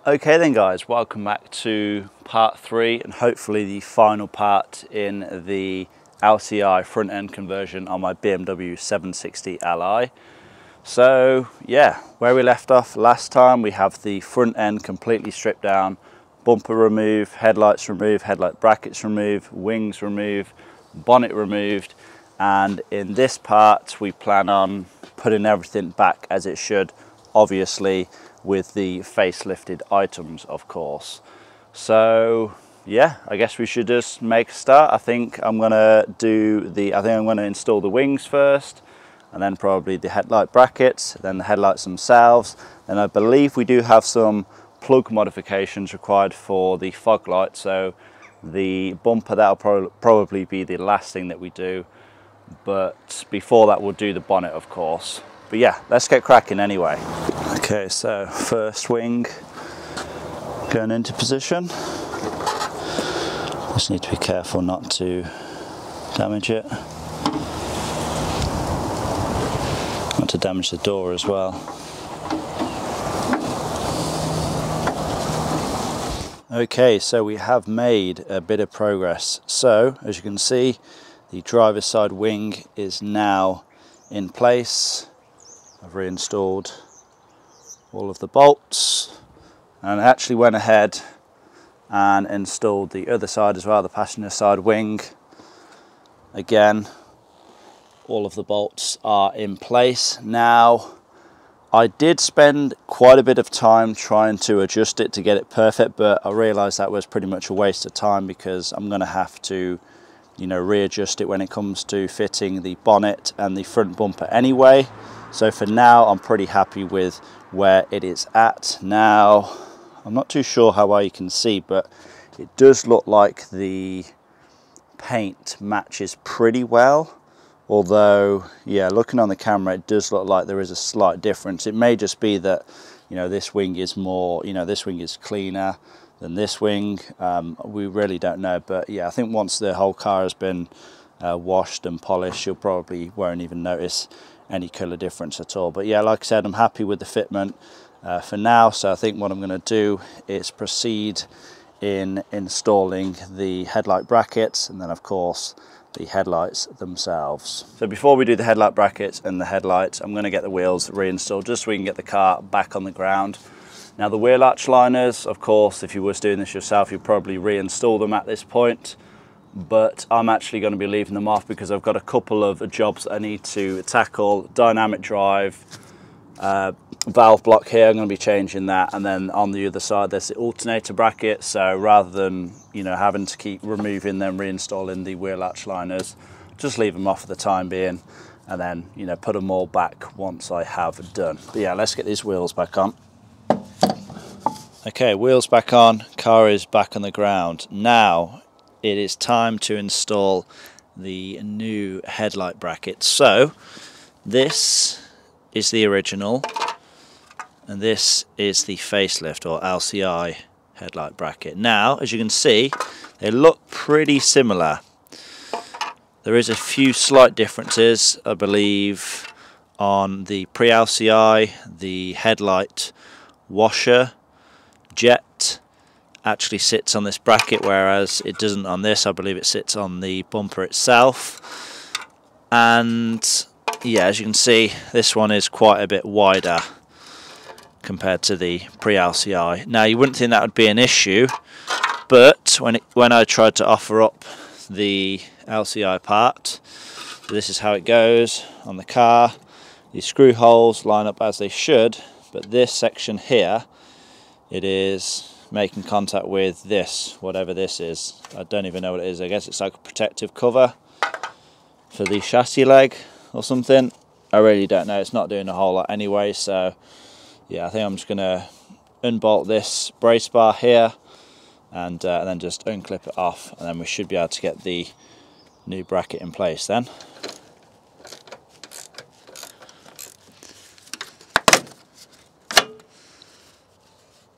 Okay then guys, welcome back to part 3 and hopefully the final part in the Lci front end conversion on my BMW 760 Li. So yeah, where we left off last time, we have the front end completely stripped down, bumper removed, headlights removed, headlight brackets removed, wings removed, bonnet removed, and in this part we plan on putting everything back as it should, obviously with the facelifted items of course. So yeah, I guess we should just make a start. I think I'm gonna install the wings first, and then probably the headlight brackets, then the headlights themselves. And I believe we do have some plug modifications required for the fog light, so the bumper, that'll probably be the last thing that we do, but before that we'll do the bonnet of course. But yeah, let's get cracking anyway. Okay, so first wing going into position. Just need to be careful not to damage it. Not to damage the door as well. Okay, so we have made a bit of progress. So as you can see, the driver's side wing is now in place. I've reinstalled all of the bolts and I actually went ahead and installed the other side as well, the passenger side wing. Again, all of the bolts are in place. Now, I did spend quite a bit of time trying to adjust it to get it perfect, but I realized that was pretty much a waste of time because I'm going to have to, readjust it when it comes to fitting the bonnet and the front bumper anyway. So for now, I'm pretty happy with where it is at. Now, I'm not too sure how well you can see, but it does look like the paint matches pretty well. Although, yeah, looking on the camera, it does look like there is a slight difference. It may just be that, this wing is more, this wing is cleaner than this wing. We really don't know. But yeah, I think once the whole car has been washed and polished, you'll probably won't even notice any colour difference at all. But yeah, like I said, I'm happy with the fitment for now. So I think what I'm going to do is proceed in installing the headlight brackets and then of course the headlights themselves. So before we do the headlight brackets and the headlights, I'm going to get the wheels reinstalled just so we can get the car back on the ground. Now the wheel arch liners, of course, if you was doing this yourself, you'd probably reinstall them at this point, but I'm actually going to be leaving them off because I've got a couple of jobs I need to tackle. Dynamic drive, valve block here, I'm going to be changing that, and then on the other side there's the alternator bracket. So rather than having to keep removing them, reinstalling the wheel arch liners, just leave them off for the time being, and then put them all back once I have done. But yeah, let's get these wheels back on. Okay, wheels back on, car is back on the ground. Now it is time to install the new headlight bracket. So this is the original and this is the facelift or Lci headlight bracket. Now, as you can see, they look pretty similar. There is a few slight differences, I believe, on the pre-Lci. The headlight washer jet actually sits on this bracket, whereas it doesn't on this. I believe it sits on the bumper itself. And yeah, as you can see, this one is quite a bit wider compared to the pre-Lci. Now you wouldn't think that would be an issue, but when I tried to offer up the Lci part, this is how it goes on the car. The screw holes line up as they should, but this section here, it is making contact with this, whatever this is. I don't even know what it is. I guess it's like a protective cover for the chassis leg or something. I really don't know. It's not doing a whole lot anyway, so yeah, I think I'm just going to unbolt this brace bar here and then just unclip it off, and then we should be able to get the new bracket in place then.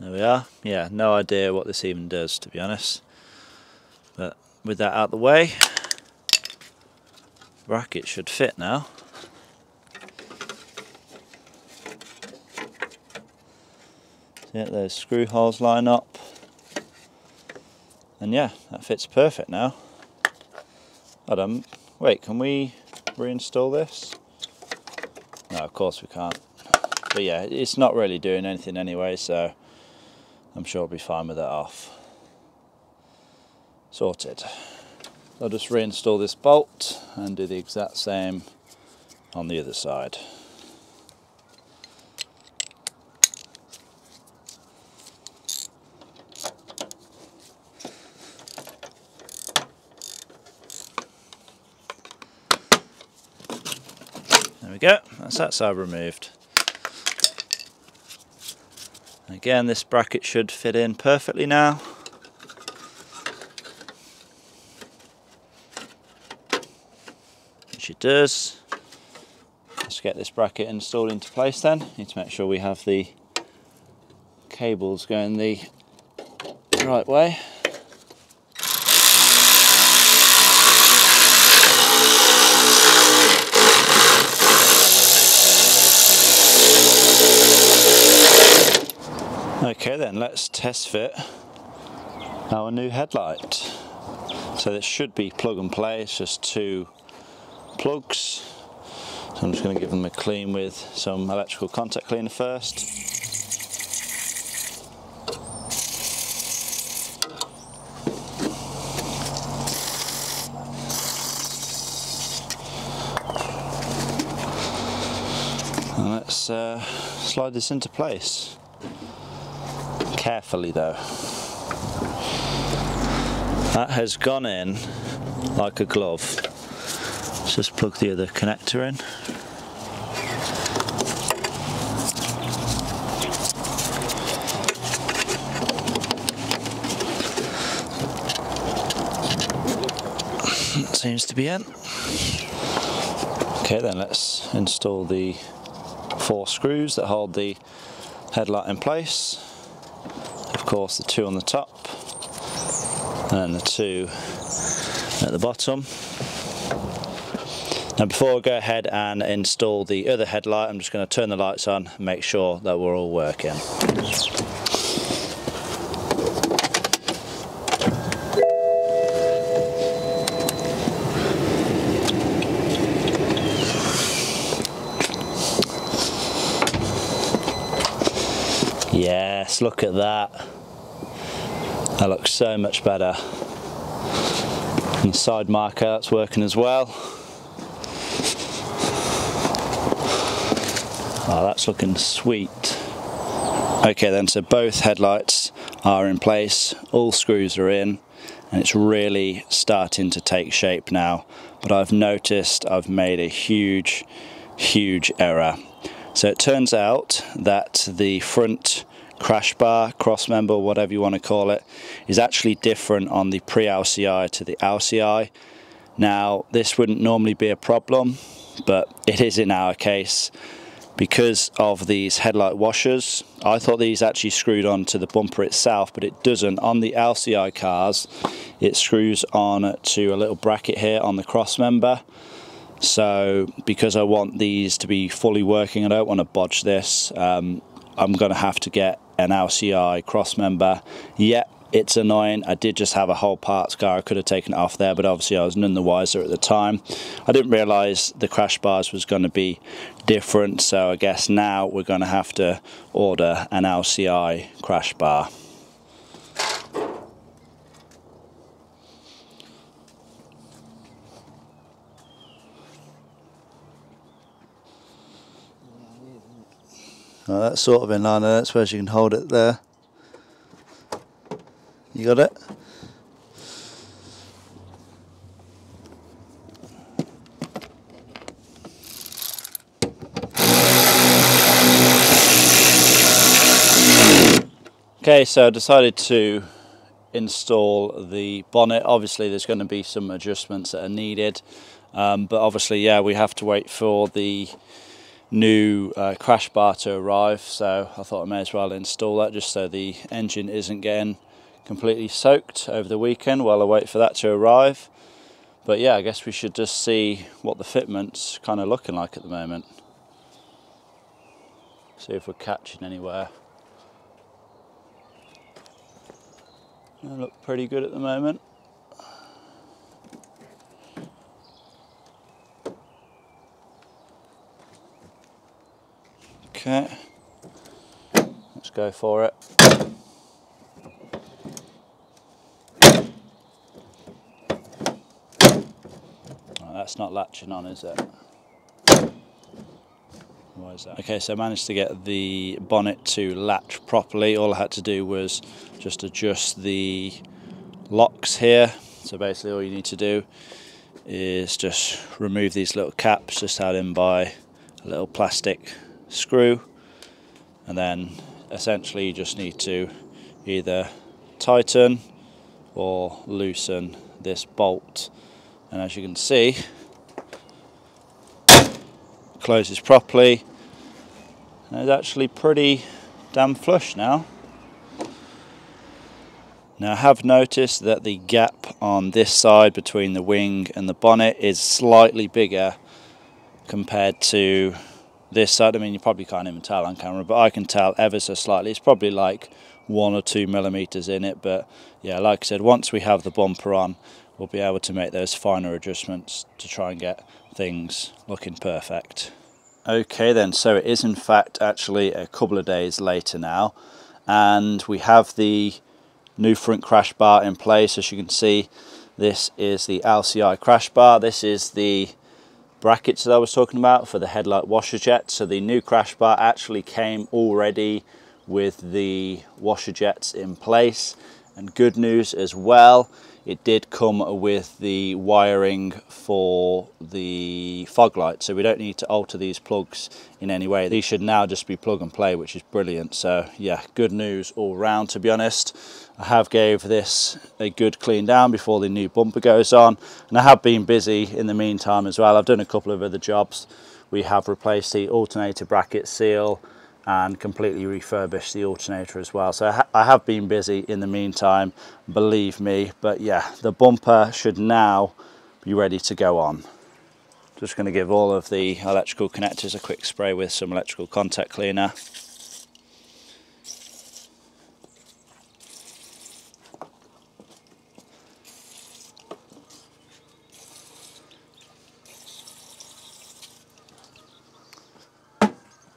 There we are. Yeah, no idea what this even does, to be honest. But with that out of the way, bracket should fit now. See it, those screw holes line up. And yeah, that fits perfect now. Hold on, wait, can we reinstall this? No, of course we can't. But yeah, it's not really doing anything anyway, so I'm sure it'll be fine with that off. Sorted. I'll just reinstall this bolt and do the exact same on the other side. There we go, that's that side removed. Again, this bracket should fit in perfectly now. Which it does. Let's get this bracket installed into place then. Need to make sure we have the cables going the right way. Okay then, let's test fit our new headlight. So this should be plug and play, it's just 2 plugs. So I'm just going to give them a clean with some electrical contact cleaner first. And let's slide this into place. Carefully though. That has gone in like a glove. Let's just plug the other connector in. That seems to be in. Okay then, let's install the 4 screws that hold the headlight in place. Of course, the 2 on the top and the 2 at the bottom. Now before I go ahead and install the other headlight, I'm just going to turn the lights on and make sure that we're all working. Yes, look at that. That looks so much better. And the side marker, that's working as well. Oh, that's looking sweet. Okay then, so both headlights are in place, all screws are in, and it's really starting to take shape now. But I've noticed I've made a huge error. So it turns out that the front crash bar, cross member, whatever you want to call it, is actually different on the pre-LCI to the LCI. Now this wouldn't normally be a problem, but it is in our case because of these headlight washers. I thought these actually screwed onto the bumper itself, but it doesn't. On the LCI cars it screws on to a little bracket here on the cross member. So because I want these to be fully working, I don't want to bodge this, I'm going to have to get an LCI cross member. Yep, it's annoying. I did just have a whole parts car. I could have taken it off there, but obviously I was none the wiser at the time. I didn't realise the crash bars was going to be different, so I guess now we're going to have to order an LCI crash bar. Oh, that's sort of in line. I suppose you can hold it there. You got it? Okay, so I decided to install the bonnet. Obviously there's going to be some adjustments that are needed, but obviously, yeah, we have to wait for the new crash bar to arrive, so I thought I may as well install that just so the engine isn't getting completely soaked over the weekend while I wait for that to arrive. But yeah, I guess we should just see what the fitment's kind of looking like at the moment. See if we're catching anywhere. They look pretty good at the moment. Okay, let's go for it. Oh, that's not latching on, is it? Why is that? Okay, so I managed to get the bonnet to latch properly. All I had to do was just adjust the locks here. So basically all you need to do is just remove these little caps just held in by a little plastic screw, and then essentially you just need to either tighten or loosen this bolt, and as you can see, it closes properly and it's actually pretty damn flush now. Now I have noticed that the gap on this side between the wing and the bonnet is slightly bigger compared to this side. I mean, you probably can't even tell on camera, but I can tell ever so slightly. It's probably like 1 or 2 millimeters in it, but yeah, like I said, once we have the bumper on, we'll be able to make those finer adjustments to try and get things looking perfect. Okay then, so it is in fact actually a couple of days later now, and we have the new front crash bar in place. As you can see, this is the Lci crash bar. This is the brackets that I was talking about for the headlight washer jets. So the new crash bar actually came already with the washer jets in place, and good news as well, it did come with the wiring for the fog light, so we don't need to alter these plugs in any way. These should now just be plug and play, which is brilliant. So yeah, good news all round, to be honest. I have gave this a good clean down before the new bumper goes on, and I have been busy in the meantime as well. I've done a couple of other jobs. We have replaced the alternator bracket seal and completely refurbished the alternator as well. So I have been busy in the meantime, believe me. But yeah, the bumper should now be ready to go on. Just going to give all of the electrical connectors a quick spray with some electrical contact cleaner.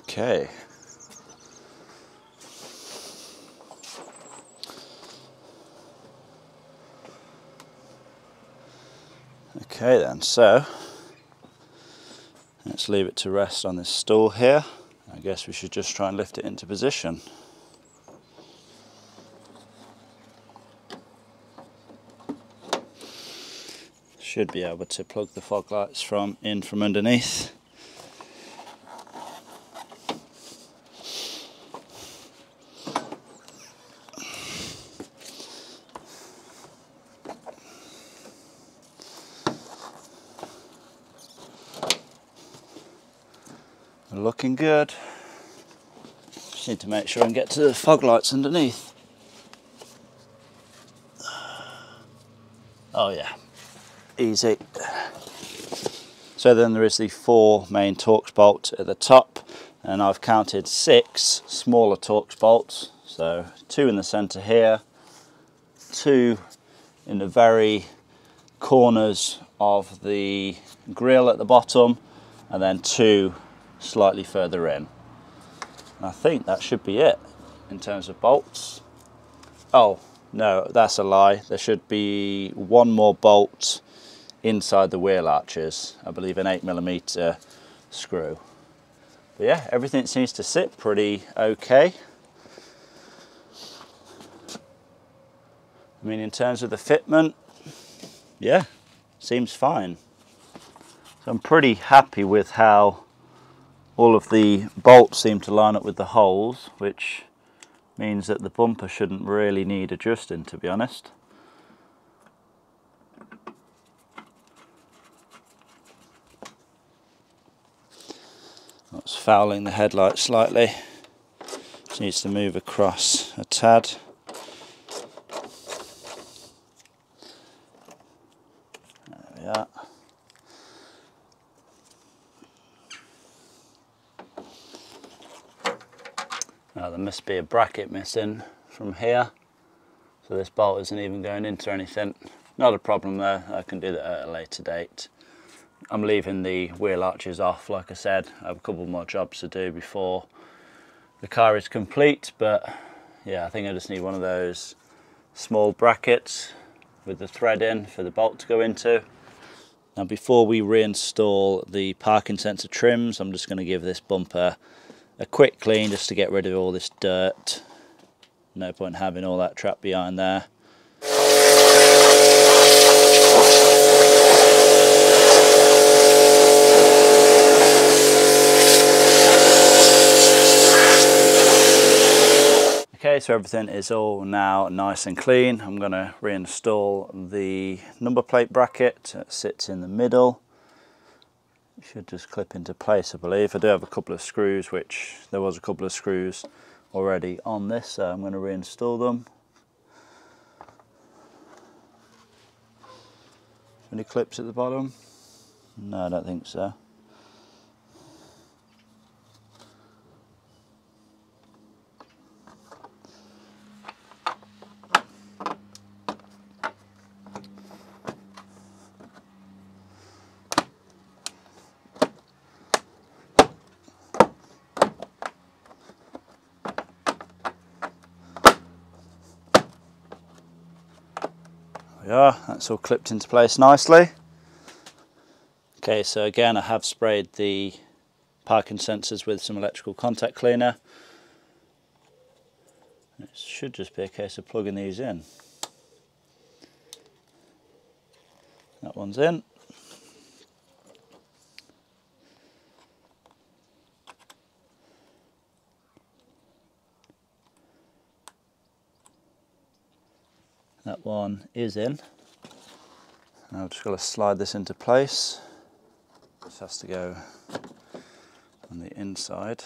Okay. Okay then, so let's leave it to rest on this stool here. I guess we should just try and lift it into position. Should be able to plug the fog lights from underneath. Looking good. Just need to make sure and get to the fog lights underneath. Oh yeah, easy. So then there is the 4 main Torx bolts at the top, and I've counted 6 smaller Torx bolts. So 2 in the center here, 2 in the very corners of the grille at the bottom, and then 2 slightly further in. And I think that should be it in terms of bolts. Oh no, that's a lie. There should be 1 more bolt inside the wheel arches, I believe an 8mm screw. But yeah, everything seems to sit pretty okay. I mean, in terms of the fitment, yeah, seems fine. So I'm pretty happy with how all of the bolts seem to line up with the holes, which means that the bumper shouldn't really need adjusting, to be honest. That's fouling the headlight slightly. Just needs to move across a tad. There we are. Now there must be a bracket missing from here, So this bolt isn't even going into anything. Not a problem there, I can do that at a later date. I'm leaving the wheel arches off, like I said. I have a couple more jobs to do before the car is complete, but yeah, I think I just need one of those small brackets with the thread in for the bolt to go into. Now before we reinstall the parking sensor trims, I'm just going to give this bumper a quick clean just to get rid of all this dirt. No point having all that trapped behind there. Okay, so everything is all now nice and clean. I'm going to reinstall the number plate bracket that sits in the middle. It should just clip into place, I believe. I do have a couple of screws, which there was a couple of screws already on this, so I'm going to reinstall them. Any clips at the bottom? No, I don't think so. Yeah, that's all clipped into place nicely. Okay, so again I have sprayed the parking sensors with some electrical contact cleaner. It should just be a case of plugging these in. That one's in. That one is in. Now I've just got to slide this into place. This has to go on the inside.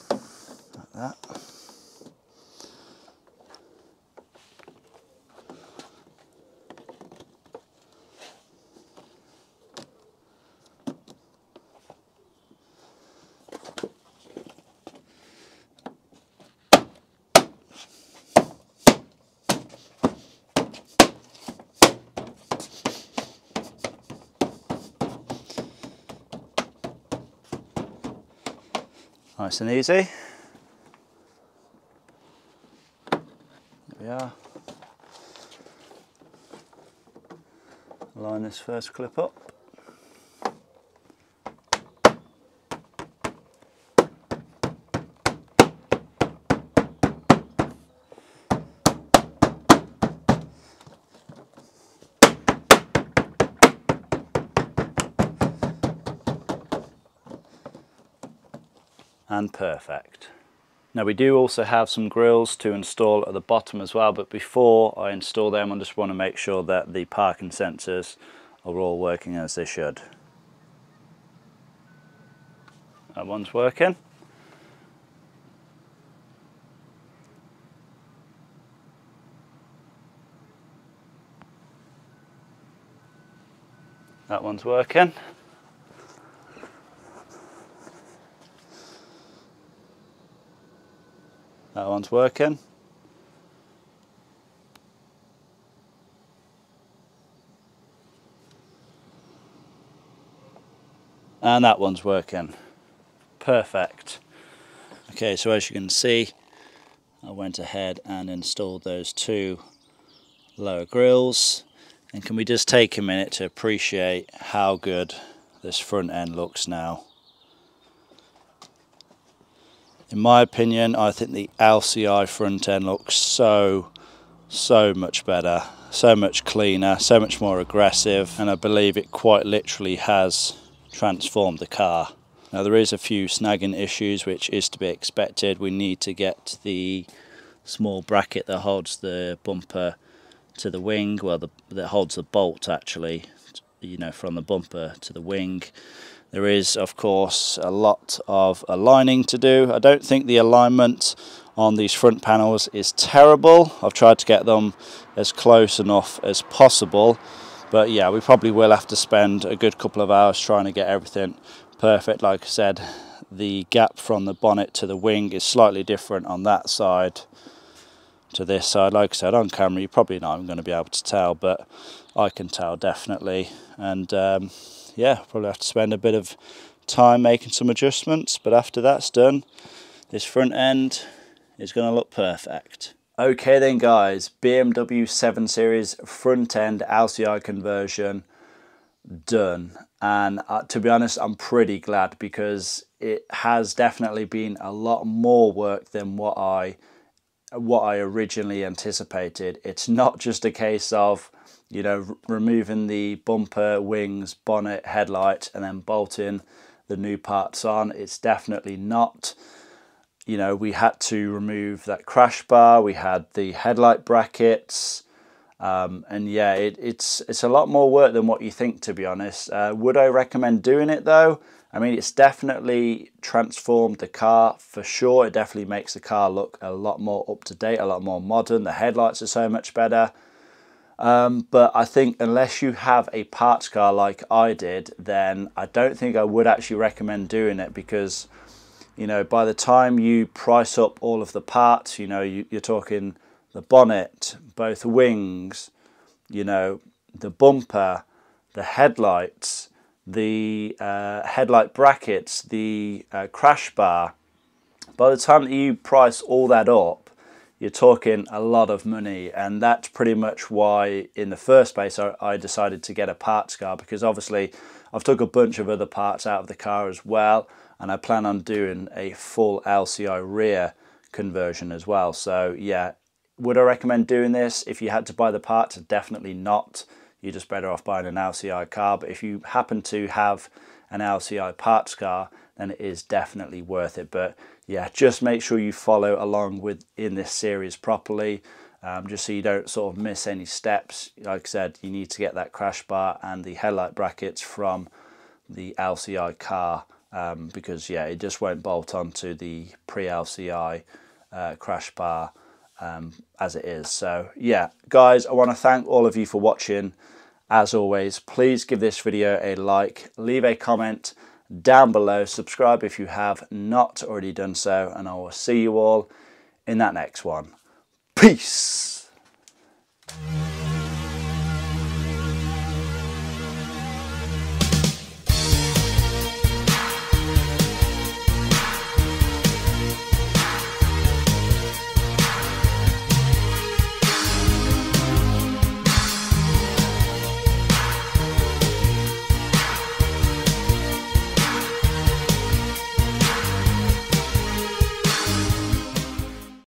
Like that. Nice and easy. There we are. Line this first clip up. And perfect. Now we do also have some grills to install at the bottom as well, but before I install them I just want to make sure that the parking sensors are all working as they should. That one's working. That one's working. That one's working. And that one's working. Perfect. Okay, so as you can see, I went ahead and installed those two lower grills. And can we just take a minute to appreciate how good this front end looks now? In my opinion, I think the Lci front end looks so much better, so much cleaner, so much more aggressive, and I believe it quite literally has transformed the car. Now there is a few snagging issues, which is to be expected. We need to get the small bracket that holds the bumper to the wing, well, that holds the bolt actually, you know, from the bumper to the wing. There is, of course, a lot of aligning to do. I don't think the alignment on these front panels is terrible. I've tried to get them as close enough as possible, but yeah, we probably will have to spend a good couple of hours trying to get everything perfect. Like I said, the gap from the bonnet to the wing is slightly different on that side to this side. Like I said, on camera you're probably not even going to be able to tell, but I can tell definitely. And yeah, probably have to spend a bit of time making some adjustments, but after that's done, this front end is going to look perfect. Okay then guys, BMW 7 Series front end LCI conversion done. And to be honest, I'm pretty glad, because it has definitely been a lot more work than what I originally anticipated. It's not just a case of, you know, removing the bumper, wings, bonnet, headlight and then bolting the new parts on. It's definitely not. You know, we had to remove that crash bar, we had the headlight brackets, and yeah, it's a lot more work than what you think, to be honest. Would I recommend doing it though? I mean, it's definitely transformed the car for sure. It definitely makes the car look a lot more up to date, a lot more modern. The headlights are so much better. But I think unless you have a parts car like I did, then I don't think I would actually recommend doing it, because, you know, by the time you price up all of the parts, you know, you're talking the bonnet, both wings, you know, the bumper, the headlights, the headlight brackets, the crash bar. By the time that you price all that up, you're talking a lot of money, and that's pretty much why in the first place I decided to get a parts car, because obviously I've took a bunch of other parts out of the car as well, and I plan on doing a full LCI rear conversion as well. So yeah, would I recommend doing this? If you had to buy the parts, definitely not. You're just better off buying an LCI car. But if you happen to have an LCI parts car, then it is definitely worth it. But yeah, just make sure you follow along in this series properly, just so you don't sort of miss any steps. Like I said, you need to get that crash bar and the headlight brackets from the LCI car, because yeah, it just won't bolt onto the pre-LCI crash bar as it is. So yeah, guys, I want to thank all of you for watching. As always, please give this video a like, leave a comment down below, subscribe if you have not already done so, and I will see you all in that next one. Peace.